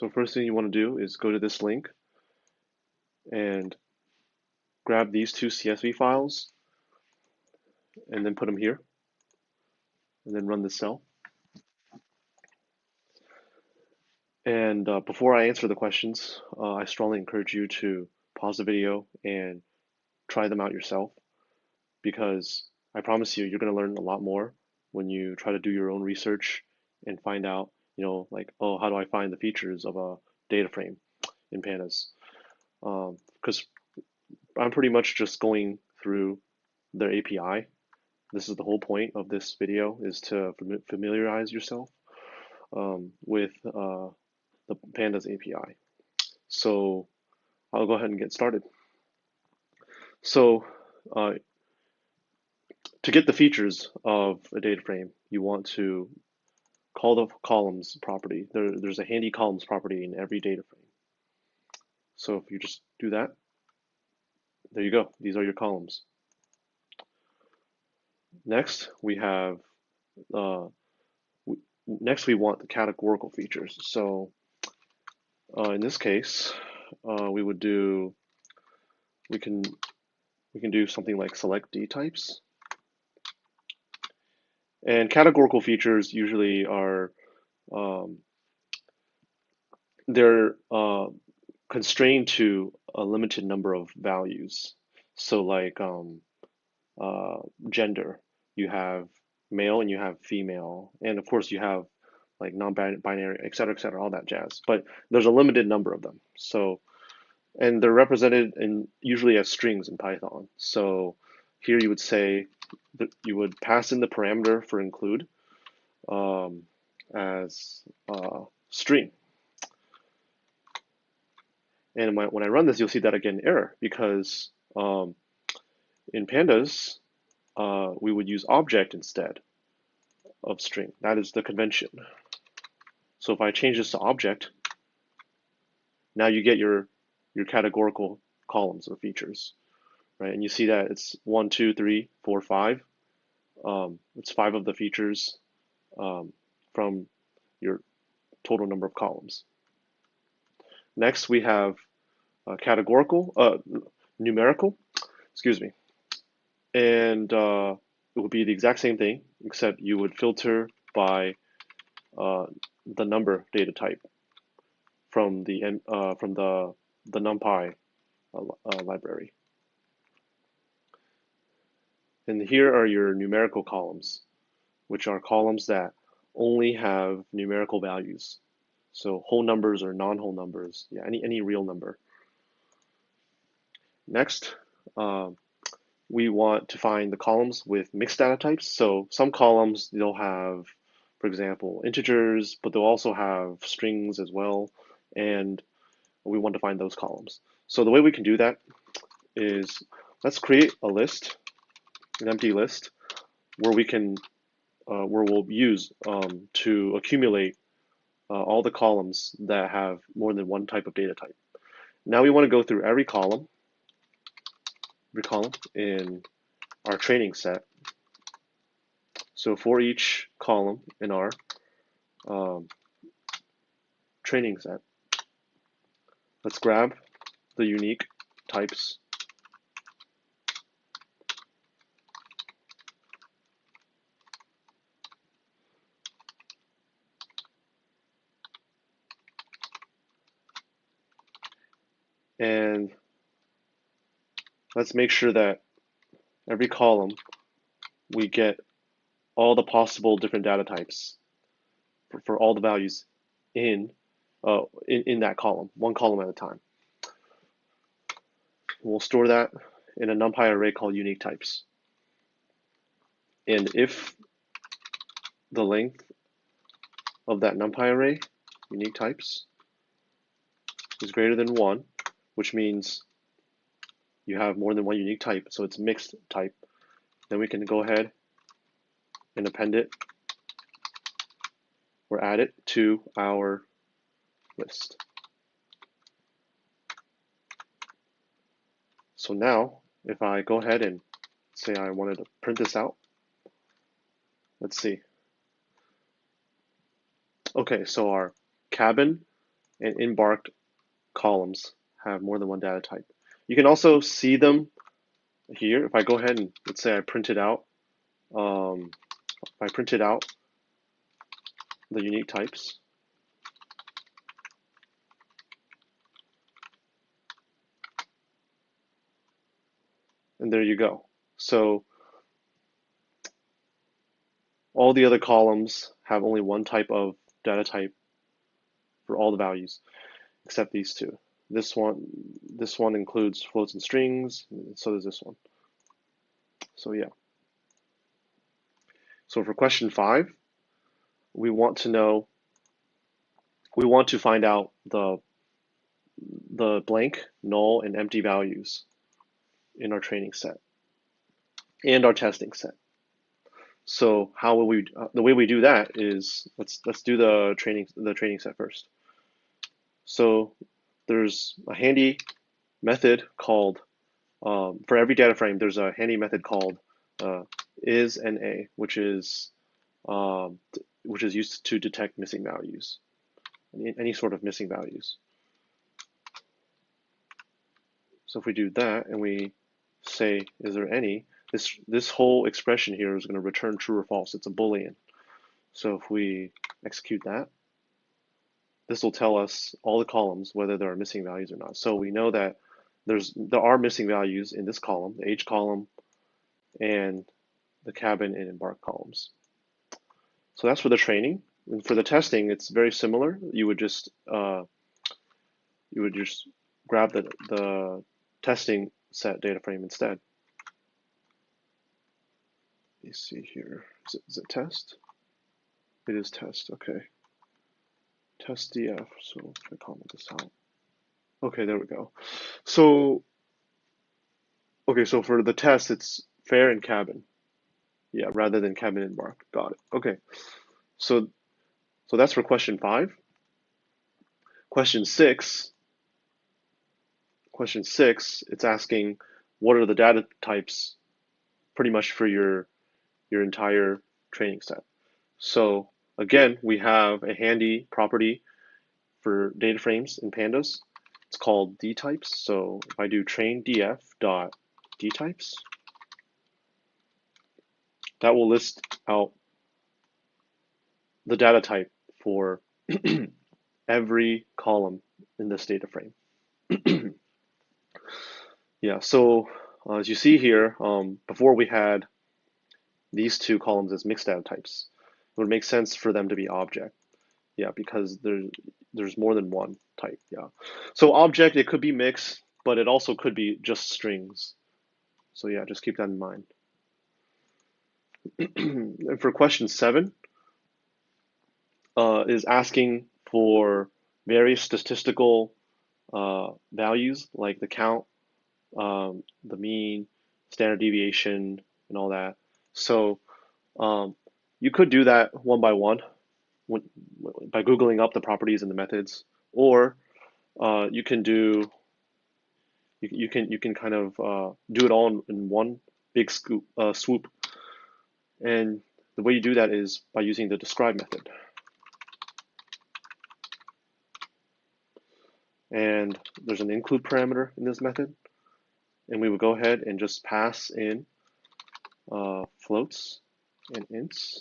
So first thing you want to do is go to this link and grab these two CSV files and then put them here and then run this cell. And before I answer the questions, I strongly encourage you to pause the video and try them out yourself because I promise you, you're going to learn a lot more when you try to do your own research and find out, like, oh, how do I find the features of a data frame in Pandas? Because I'm pretty much just going through their API. This is the whole point of this video is to familiarize yourself with the Pandas API. So I'll go ahead and get started. So uh, to get the features of a data frame, you want to call the columns property. There's a handy columns property in every data frame. So if you just do that, there you go. These are your columns. Next, we have next we want the categorical features. So in this case, we would do we can do something like select D types. And categorical features usually are they're constrained to a limited number of values. So like gender, you have male and you have female, and of course you have like non-binary, et cetera, all that jazz. But there's a limited number of them. So, and they're represented in usually as strings in Python. So here you would say that you would pass in the parameter for include as string. And when I run this, you'll see that again error because in Pandas, we would use object instead of string. That is the convention. So if I change this to object, now you get your categorical columns or features, right? And you see that it's 1, 2, 3, 4, 5. It's 5 of the features from your total number of columns. Next, we have numerical, excuse me, and it would be the exact same thing, except you would filter by the number data type from the NumPy library. And here are your numerical columns, which are columns that only have numerical values. So whole numbers or non-whole numbers, yeah, any real number. Next, we want to find the columns with mixed data types. So some columns, they'll have, for example, integers, but they'll also have strings as well. And we want to find those columns. So the way we can do that is let's create a list, an empty list, where we can, where we'll use to accumulate all the columns that have more than one type of data type. Now we want to go through every column in our training set. So for each column in our training set, let's grab the unique types and let's make sure that every column we get all the possible different data types for all the values in that column, one column at a time. We'll store that in a NumPy array called unique types. And if the length of that NumPy array, unique types, is greater than 1, which means you have more than one unique type, so it's mixed type, then we can go ahead and append it or add it to our list. So now, if I go ahead and say I wanted to print this out, let's see. Okay, so our cabin and embarked columns have more than one data type. You can also see them here. If I go ahead and let's say I printed out, if I printed out the unique types, and there you go. So all the other columns have only one type of data type for all the values, except these two. This one includes floats and strings, and so does this one. So yeah. So for question 5, we want to find out the blank, null, and empty values in our training set and our testing set. So how will we? The way we do that is let's do the training set first. So there's a handy method called for every data frame. There's a handy method called isNA, which is used to detect missing values, any sort of missing values. So if we do that and we say, is there any, this whole expression here is going to return true or false. It's a Boolean. So if we execute that, this will tell us all the columns whether there are missing values or not. So we know that there are missing values in this column, the age column, and the cabin and embark columns. So that's for the training. And for the testing, it's very similar. You would just grab the testing set data frame instead. Let me see here. Is it test? It is test. Okay. Test df. So if I comment this out. Okay, there we go. So okay, so for the test, it's fair and cabin. Yeah, rather than cabin and embark. Got it. Okay. So that's for question 5. Question 6, it's asking what are the data types pretty much for your entire training set. So again, we have a handy property for data frames in Pandas. It's called dtypes. So if I do train df dot dtypes, that will list out the data type for every column in this data frame. Yeah, so as you see here, before we had these two columns as mixed data types. It would make sense for them to be object. Yeah, because there's more than one type. Yeah. So object, it could be mixed, but it also could be just strings. So yeah, just keep that in mind. And for question 7, is asking for various statistical values like the count, the mean, standard deviation, and all that. So you could do that one by one by Googling up the properties and the methods, or you can kind of do it all in one big swoop. And the way you do that is by using the describe method. And there's an include parameter in this method, and we would go ahead and just pass in floats and ints.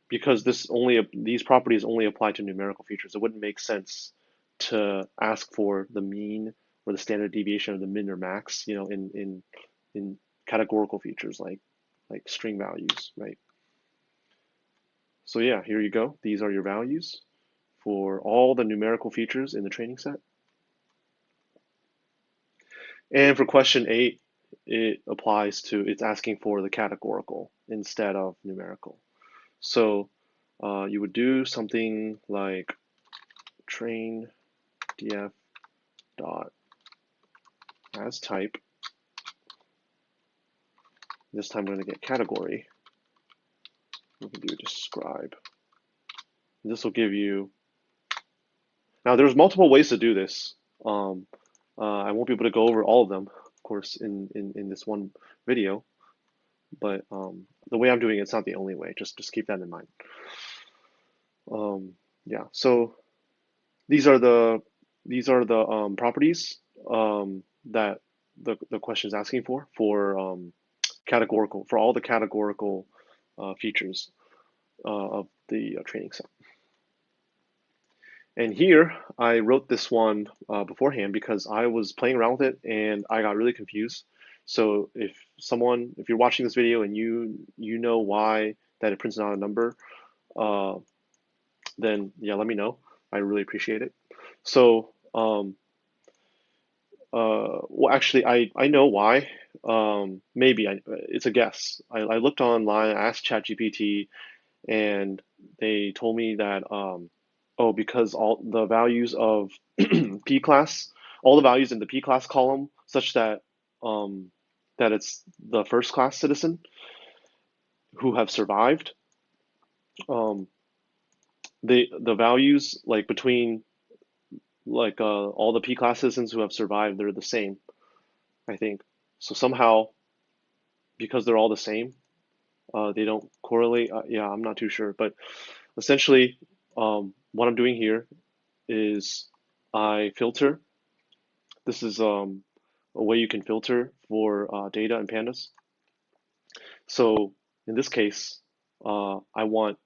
Because these properties only apply to numerical features, it wouldn't make sense to ask for the mean or the standard deviation of the min or max, in categorical features like string values, right? So yeah, here you go. These are your values for all the numerical features in the training set. And for question 8, it's asking for the categorical instead of numerical. So you would do something like train df dot as type. This time we're going to get category. We can do describe. This will give you. Now there's multiple ways to do this. I won't be able to go over all of them, of course, in this one video. But the way I'm doing it's not the only way. Just keep that in mind. Yeah. So these are the properties that the question is asking for categorical for all the categorical features of the training set. And here I wrote this one beforehand because I was playing around with it and I got really confused. So if you're watching this video and you know why that it prints out a number, uh, then yeah, let me know. I really appreciate it. So well, actually, I know why. Maybe it's a guess. I looked online, I asked ChatGPT, and they told me that oh, because all the values of P class, all the values in the P class column, such that that it's the first class citizen who have survived. Um, the values like between like all the P class citizens who have survived, they're the same, I think. So somehow, because they're all the same, they don't correlate. Yeah, I'm not too sure, but essentially, what I'm doing here is I filter. This is a way you can filter for data in Pandas. So in this case, I want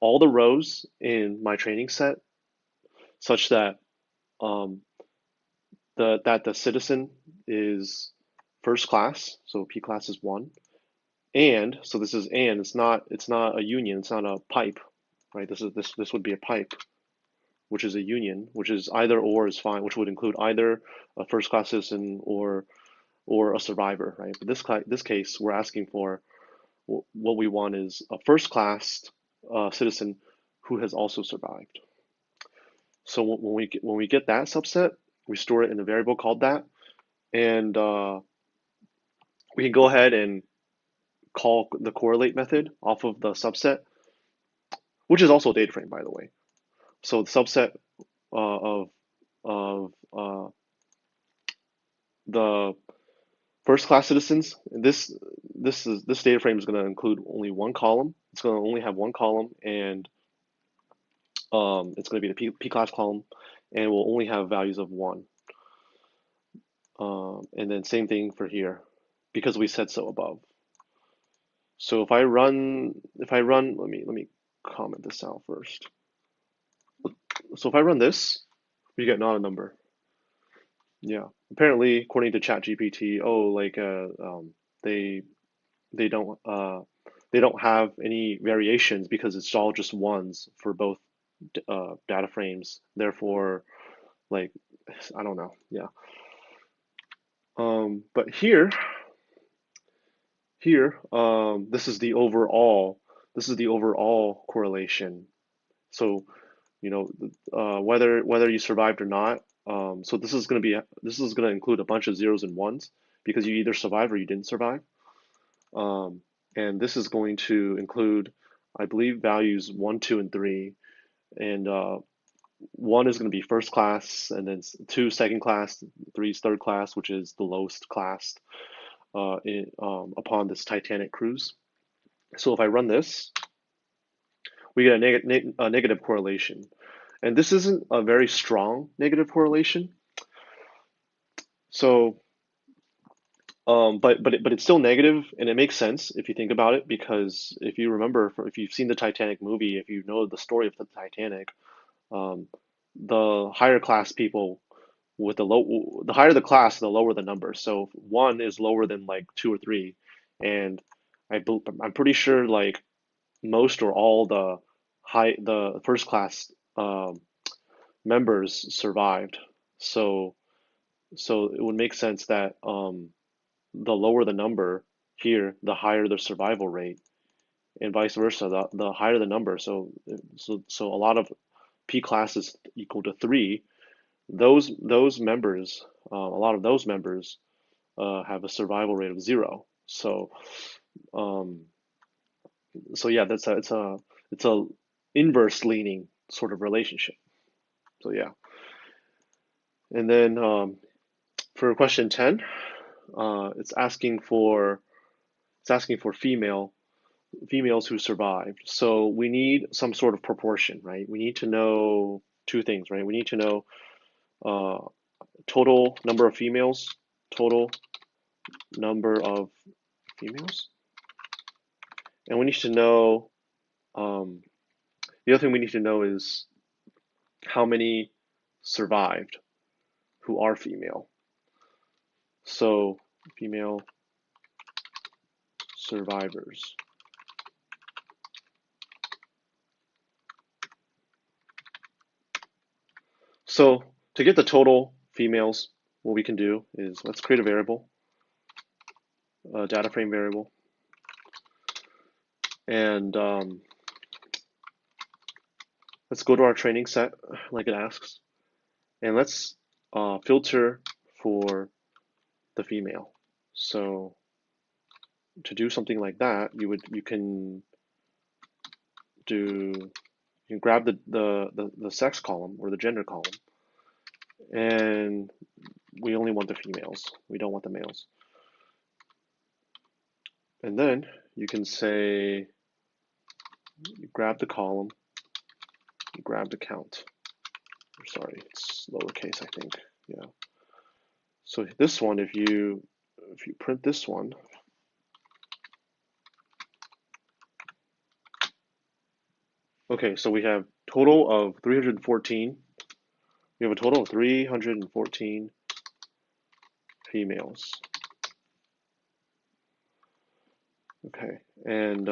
all the rows in my training set such that um, the citizen is first class, so P class is one, and so this is and it's not a union, it's not a pipe, right? This would be a pipe, which is a union, which is either or is fine, which would include either a first class citizen or a survivor, right? But this case, we're asking for what we want is a first class citizen who has also survived. So when we get that subset, we store it in a variable called that, and we can go ahead and call the correlate method off of the subset, which is also a data frame, by the way. So the subset of the first class citizens, this data frame is going to include only one column. It's going to only have one column, and it's going to be the P class column, and we'll only have values of one. And then same thing for here, because we said so above. So if I run, let me comment this out first. So if I run this, we get not a number. Yeah. Apparently, according to ChatGPT, oh, like they they don't uh, they don't have any variations because it's all just ones for both data frames. Therefore, like I don't know. Yeah. But here, this is the overall correlation. So, you know, whether you survived or not. So this is going to include a bunch of zeros and ones because you either survived or you didn't survive. Um, and this is going to include, I believe, values one, two, and three. And one is going to be first class, and then two second class, three is third class, which is the lowest class upon this Titanic cruise. So if I run this, we get a negative correlation. And this isn't a very strong negative correlation. So, but it's still negative, and it makes sense if you think about it, because if you remember, if you've seen the Titanic movie, if you know the story of the Titanic, um, the higher class people with the higher the class, the lower the number. So one is lower than like two or three, and I'm pretty sure like most or all the first class members survived. So it would make sense that the lower the number here, the higher the survival rate, and vice versa. The higher the number, so a lot of P classes equal to three. Those members, a lot of those members have a survival rate of zero. Um, so yeah, it's a inverse leaning sort of relationship. So yeah, and then for question 10, it's asking for females who survived. So we need some sort of proportion, right? We need to know. two things, right? We need to know total number of females, total number of females, and we need to know the other thing we need to know is how many survived who are female. So female survivors. So to get the total females, what we can do is let's create a variable, a data frame variable, and let's go to our training set like it asks, and let's filter for the female. So to do something like that, you can grab the sex column or the gender column, and we only want the females. We don't want the males. And then you can say, you grab the column, you grab the count. Sorry, it's lowercase, I think. Yeah. So this one, if you print this one, okay, so we have total of 314. We have a total of 314 females. Okay, and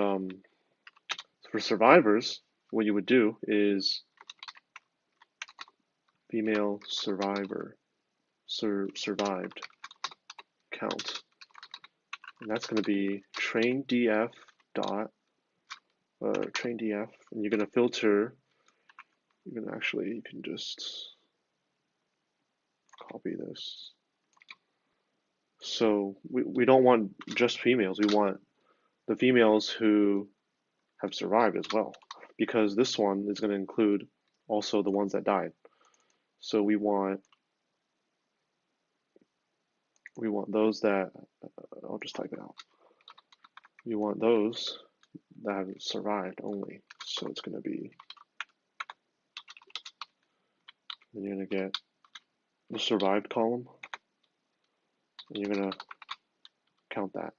for survivors, what you would do is female survivor survived count, and that's going to be train df dot train df, and you're going to filter. You can just copy this. So we don't want just females. We want the females who have survived as well, because this one is going to include also the ones that died. So we want those that, I'll just type it out. You want those that have survived only. So it's going to be, and you're going to get the survived column, and you're going to count that.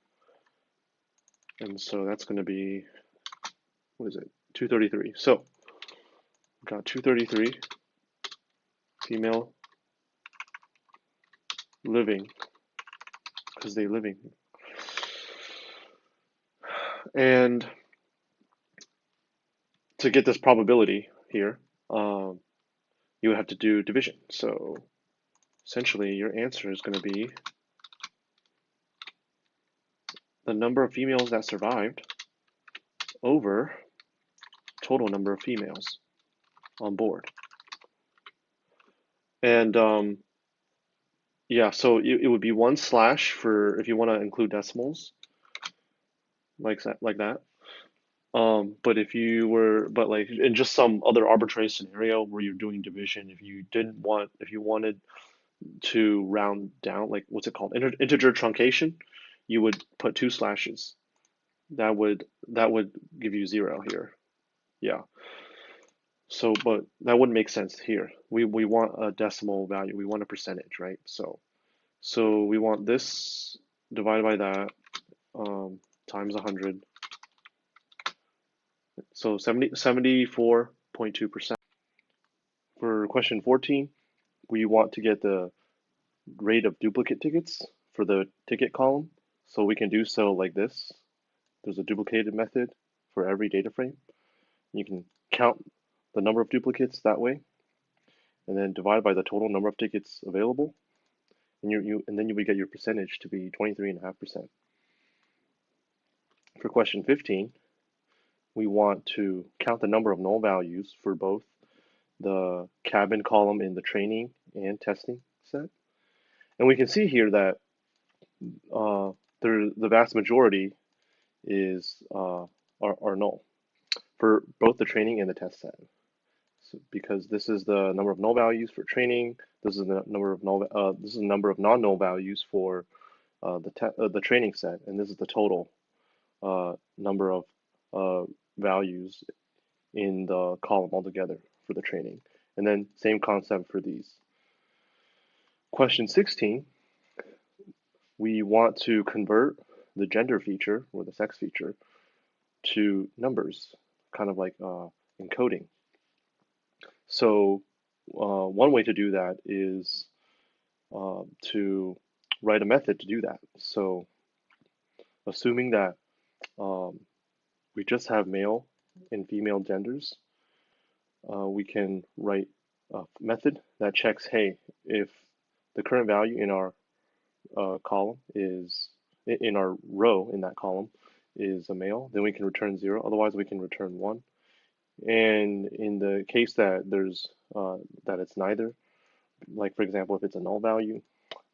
And so that's going to be, what is it? 233. So we've got 233 female living, because they living. And to get this probability here, you would have to do division. So essentially your answer is going to be the number of females that survived over total number of females on board. And yeah, so it would be 1/ for if you want to include decimals, like that. But like in just some other arbitrary scenario where you're doing division, if you wanted to round down, like what's it called, integer truncation, you would put 2 slashes. That would give you 0 here. Yeah. So, but that wouldn't make sense here. We want a decimal value. We want a percentage, right? So we want this divided by that times 100. So 74.2%. For question 14, we want to get the rate of duplicate tickets for the ticket column. So we can do so like this. There's a duplicated method for every data frame. You can count the number of duplicates that way, and then divide by the total number of tickets available, and then you would get your percentage to be 23.5%. For question 15, we want to count the number of null values for both the cabin column in the training and testing set. And we can see here that the vast majority are null for both the training and the test set. So, because this is the number of null values for training, this is the number of non-null values for the training set, and this is the total number of values in the column altogether for the training. And then same concept for these. Question 16, we want to convert the gender feature or the sex feature to numbers, kind of like encoding. So one way to do that is to write a method to do that. So assuming that we just have male and female genders, we can write a method that checks, hey, if the current value in our column is, in our row in that column is a male, then we can return 0. Otherwise, we can return 1. And in the case that there's that it's neither, like for example, if it's a null value,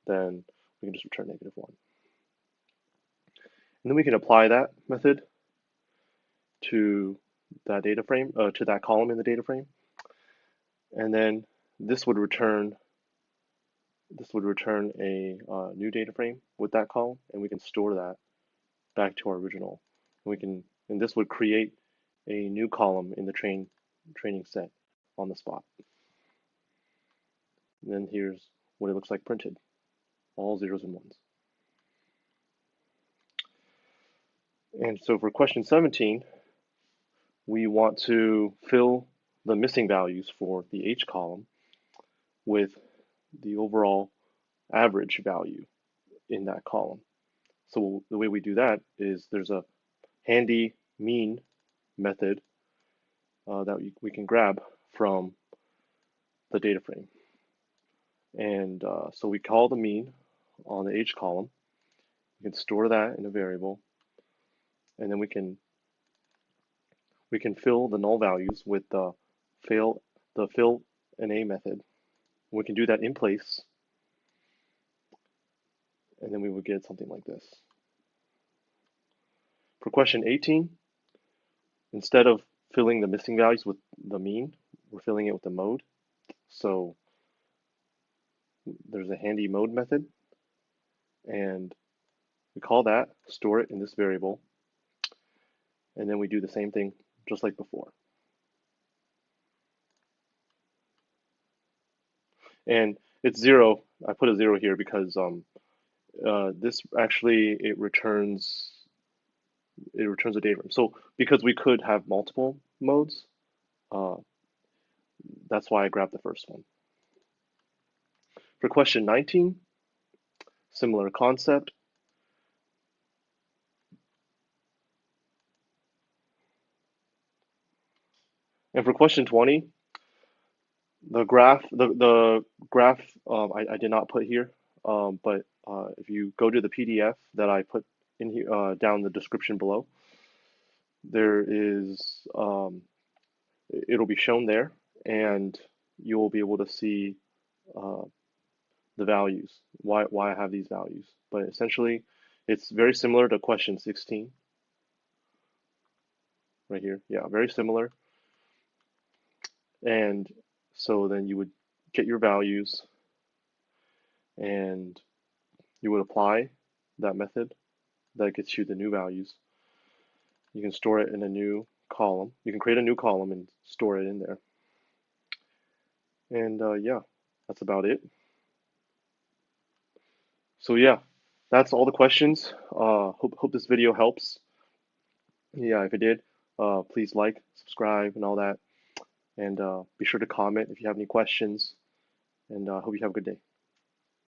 then we can just return -1. And then we can apply that method to that data frame, to that column in the data frame. And then this would return a new data frame with that column, and we can store that back to our original. And this would create a new column in the training set on the spot. And then here's what it looks like printed, all 0s and 1s. And so for question 17, we want to fill the missing values for the H column with the overall average value in that column. So the way we do that is there's a handy mean method that we can grab from the data frame. And so we call the mean on the H column. We can store that in a variable, and then we can fill the null values with the fill NA method. We can do that in place, and then we would get something like this. For question 18, instead of filling the missing values with the mean, we're filling it with the mode. So there's a handy mode method, and we call that, store it in this variable, and then we do the same thing just like before. And it's 0. I put a 0 here because this actually it returns a data frame. So because we could have multiple modes, that's why I grabbed the first one. For question 19, similar concept. And for question 20, the graph I did not put here, but if you go to the PDF that I put in here down the description below, there is it'll be shown there, and you will be able to see the values, why I have these values. But essentially, it's very similar to question 16 right here. Yeah, very similar. And so then you would get your values, and you would apply that method that gets you the new values. You can store it in a new column. You can create a new column and store it in there. And yeah, that's about it. So yeah, that's all the questions. Hope this video helps. Yeah, if it did, please like, subscribe, and all that. And be sure to comment if you have any questions. And hope you have a good day.